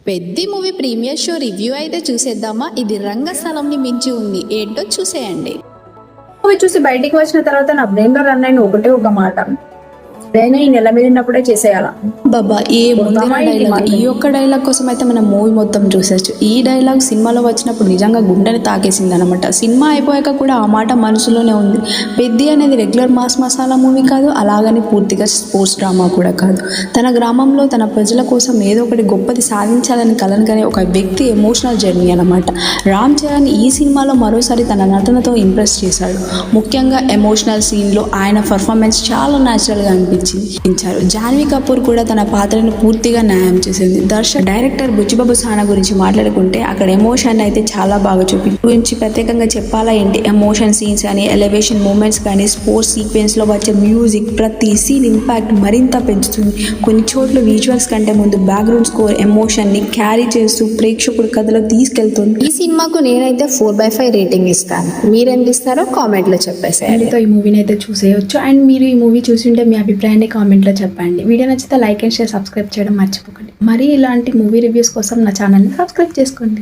Peddi movie premiere show review అయితే చూసేద్దామా? ఇది రంగస్థలంని మించి ఉంది, ఏంటో చూసేయండి. మూవీ చూసి బయటికి వచ్చిన తర్వాత నా బ్రెయిన్ లో రన్ అయిన ఒకటే ఒక మాట, నేను ఈ నెల మీద ఉన్నప్పుడే చేసేయాల బాబా. ఈ ఒక్క డైలాగ్ కోసం అయితే మనం మూవీ మొత్తం చూసేయచ్చు. ఈ డైలాగ్ సినిమాలో వచ్చినప్పుడు నిజంగా గుండెని తాకేసింది అనమాట. సినిమా అయిపోయాక కూడా ఆ మాట మనసులోనే ఉంది. పెద్ది అనేది రెగ్యులర్ మాస్ మసాలా మూవీ కాదు, అలాగని పూర్తిగా స్పోర్ట్స్ డ్రామా కూడా కాదు. తన గ్రామంలో తన ప్రజల కోసం ఏదో ఒకటి గొప్పది సాధించాలని కలనగానే ఒక వ్యక్తి ఎమోషనల్ జర్నీ అనమాట. రామ్ చరణ్ ఈ సినిమాలో మరోసారి తన నటనతో ఇంప్రెస్ చేశాడు. ముఖ్యంగా ఎమోషనల్ సీన్లో ఆయన పర్ఫార్మెన్స్ చాలా న్యాచురల్గా అనిపించింది. జాన్వీ కపూర్ కూడా తన పాత్రను పూర్తిగా న్యాయం చేసింది. డైరెక్టర్ బుచ్చిబాబు సానా గురించి మాట్లాడుకుంటే అక్కడ ఎమోషన్ అయితే చాలా బాగా గురించి ప్రత్యేకంగా చెప్పాలా ఏంటి. ఎమోషన్ సీన్స్ కానీ, ఎలివేషన్ మూమెంట్స్ కానీ, స్పోర్ట్స్ సీక్వెన్స్ లో వచ్చే మ్యూజిక్ ప్రతి సీన్ ఇంపాక్ట్ మరింత పెంచుతుంది. కొన్ని చోట్ల విజువల్స్ కంటే ముందు బ్యాక్గ్రౌండ్ స్కోర్ ఎమోషన్ ని క్యారీ చేస్తూ ప్రేక్షకుడు కథలో తీసుకెళ్తుంది. ఈ సినిమాకు నేనైతే 4/5 రేటింగ్ ఇస్తాను. మీరెంత ఇస్తారో కామెంట్ లో చెప్పేసేయండి. ఈ మూవీని అయితే చూసేయచ్చు. అండ్ మీరు ఈ మూవీ చూసింటే మీ అభిప్రాయాన్ని కామెంట్లో చెప్పండి. వీడియో నచ్చితే లైక్ అండ్ షేర్, సబ్స్క్రైబ్ చేయడం మర్చిపోకండి. మరి ఇలాంటి మూవీ రివ్యూస్ కోసం నా ఛానల్ని సబ్స్క్రైబ్ చేసుకోండి.